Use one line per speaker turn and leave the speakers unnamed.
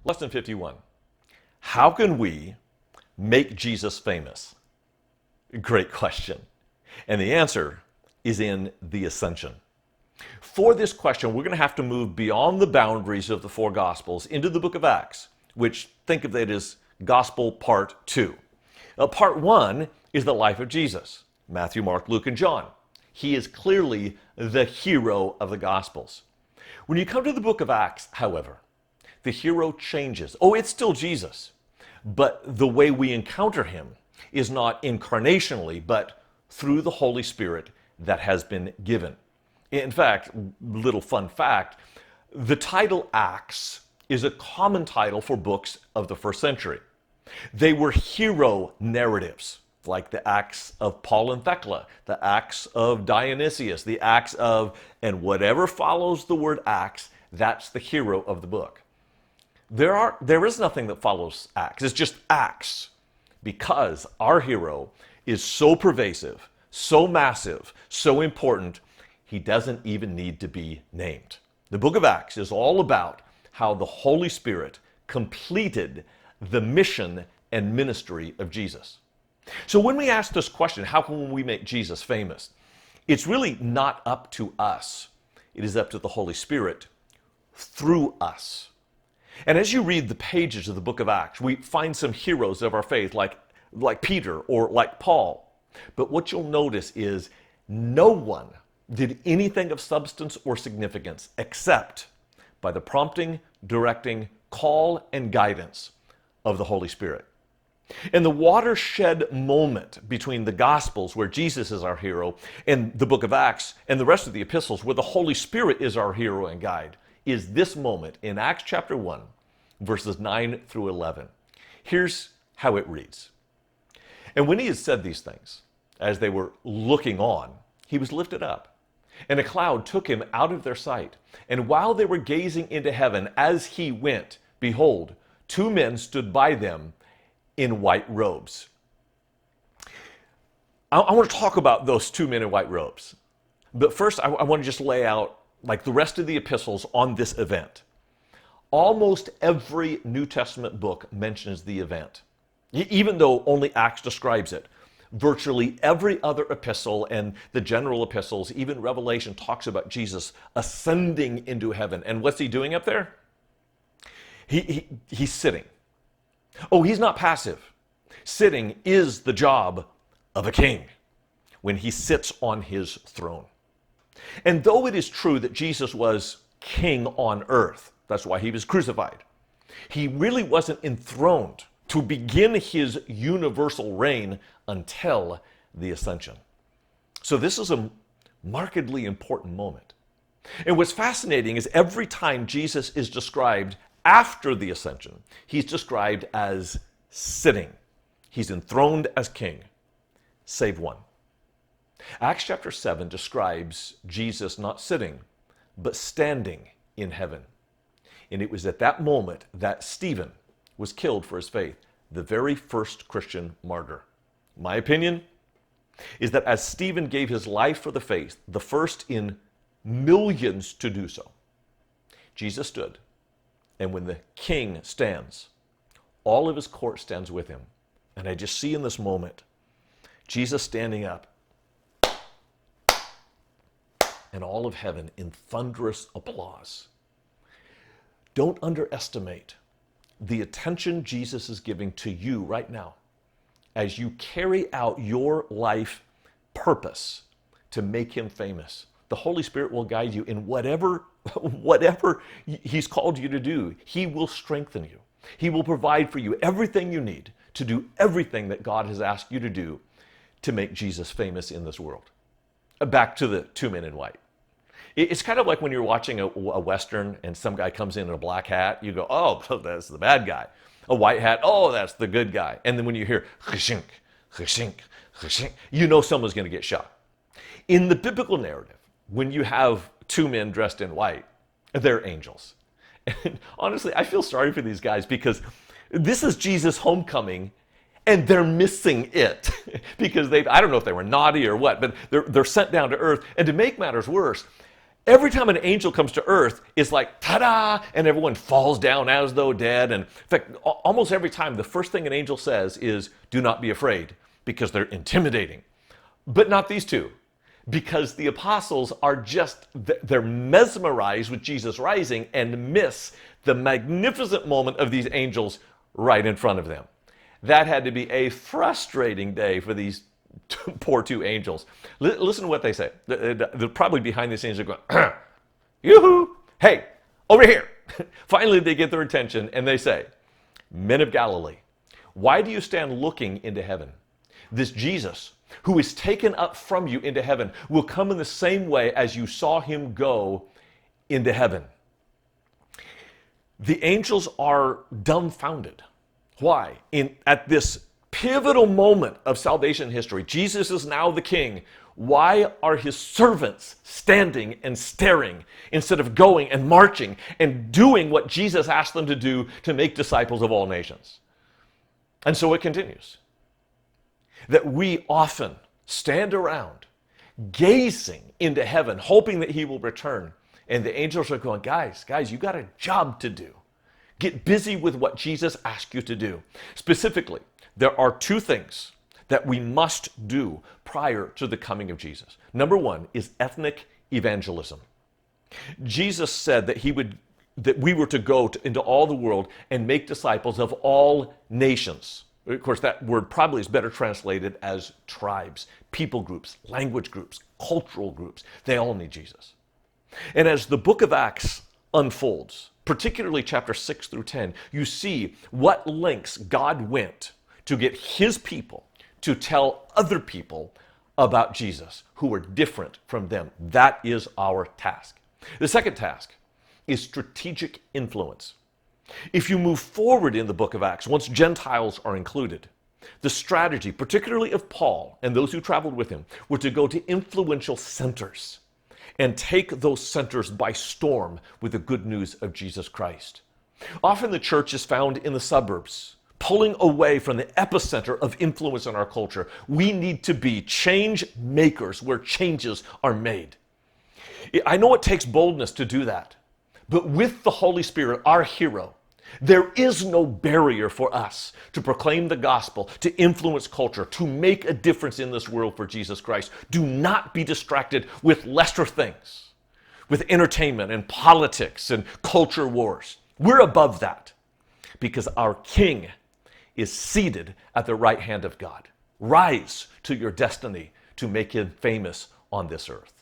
Lesson 51. How can we make Jesus famous? Great question. And the answer is in the ascension. For this question, we're going to have to move beyond the boundaries of the four Gospels into the book of Acts, which think of it as Gospel Part 2. Part 1 is the life of Jesus, Matthew, Mark, Luke, and John. He is clearly the hero of the Gospels. When you come to the book of Acts, however, the hero changes. Oh, it's still Jesus, but the way we encounter him is not incarnationally, but through the Holy Spirit that has been given. In fact, little fun fact, the title Acts is a common title for books of the first century. They were hero narratives, like the Acts of Paul and Thecla, the Acts of Dionysius, the Acts of, and whatever follows the word Acts, that's the hero of the book. There is nothing that follows Acts. It's just Acts, because our hero is so pervasive, so massive, so important, he doesn't even need to be named. The book of Acts is all about how the Holy Spirit completed the mission and ministry of Jesus. So when we ask this question, how can we make Jesus famous? It's really not up to us. It is up to the Holy Spirit through us. And as you read the pages of the book of Acts, we find some heroes of our faith like Peter or like Paul. But what you'll notice is no one did anything of substance or significance except by the prompting, directing, call, and guidance of the Holy Spirit. And the watershed moment between the Gospels, where Jesus is our hero, and the book of Acts and the rest of the epistles, where the Holy Spirit is our hero and guide, is this moment in Acts chapter 1, verses 9 through 11. Here's how it reads. And when he had said these things, as they were looking on, he was lifted up, and a cloud took him out of their sight. And while they were gazing into heaven as he went, behold, two men stood by them in white robes. I want to talk about those two men in white robes. But first, I want to just lay out, like the rest of the epistles, on this event. Almost every New Testament book mentions the event, even though only Acts describes it. Virtually every other epistle and the general epistles, even Revelation, talks about Jesus ascending into heaven. And what's he doing up there? He's sitting. Oh, he's not passive. Sitting is the job of a king when he sits on his throne. And though it is true that Jesus was king on earth, that's why he was crucified, he really wasn't enthroned to begin his universal reign until the ascension. So this is a markedly important moment. And what's fascinating is every time Jesus is described after the ascension, he's described as sitting. He's enthroned as king, save one. Acts chapter 7 describes Jesus not sitting, but standing in heaven. And it was at that moment that Stephen was killed for his faith, the very first Christian martyr. My opinion is that as Stephen gave his life for the faith, the first in millions to do so, Jesus stood. And when the king stands, all of his court stands with him. And I just see in this moment, Jesus standing up, and all of heaven in thunderous applause. Don't underestimate the attention Jesus is giving to you right now as you carry out your life purpose to make him famous. The Holy Spirit will guide you in whatever he's called you to do. He will strengthen you. He will provide for you everything you need to do everything that God has asked you to do to make Jesus famous in this world. Back to the two men in white. It's kind of like when you're watching a Western and some guy comes in a black hat, you go, oh, that's the bad guy. A white hat, oh, that's the good guy. And then when you hear, chishink, chishink, chishink, you know someone's going to get shot. In the biblical narrative, when you have two men dressed in white, they're angels. And honestly, I feel sorry for these guys because this is Jesus' homecoming and they're missing it because I don't know if they were naughty or what, but they're sent down to earth. And to make matters worse, Every time an angel comes to earth, it's like, ta-da, and everyone falls down as though dead. And in fact, almost every time, the first thing an angel says is, do not be afraid, because they're intimidating. But not these two, because the apostles are just, they're mesmerized with Jesus rising and miss the magnificent moment of these angels right in front of them. That had to be a frustrating day for these poor two angels. Listen to what they say. They're probably behind the scenes. They're going, yoo-hoo, hey, over here. Finally, they get their attention and they say, men of Galilee, why do you stand looking into heaven? This Jesus, who is taken up from you into heaven, will come in the same way as you saw him go into heaven. The angels are dumbfounded. Why? At this pivotal moment of salvation history, Jesus is now the king. Why are his servants standing and staring instead of going and marching and doing what Jesus asked them to do to make disciples of all nations? And so it continues. That we often stand around gazing into heaven, hoping that he will return. And the angels are going, guys, you got a job to do. Get busy with what Jesus asked you to do. Specifically, there are two things that we must do prior to the coming of Jesus. Number one is ethnic evangelism. Jesus said that we were to go into all the world and make disciples of all nations. Of course, that word probably is better translated as tribes, people groups, language groups, cultural groups. They all need Jesus. And as the book of Acts unfolds, particularly chapter 6 through 10, you see what lengths God went to get his people to tell other people about Jesus who were different from them. That is our task. The second task is strategic influence. If you move forward in the book of Acts, once Gentiles are included, the strategy, particularly of Paul and those who traveled with him, were to go to influential centers and take those centers by storm with the good news of Jesus Christ. Often the church is found in the suburbs, pulling away from the epicenter of influence in our culture. We need to be change makers where changes are made. I know it takes boldness to do that, but with the Holy Spirit, our hero, there is no barrier for us to proclaim the gospel, to influence culture, to make a difference in this world for Jesus Christ. Do not be distracted with lesser things, with entertainment and politics and culture wars. We're above that because our King is seated at the right hand of God. Rise to your destiny to make him famous on this earth.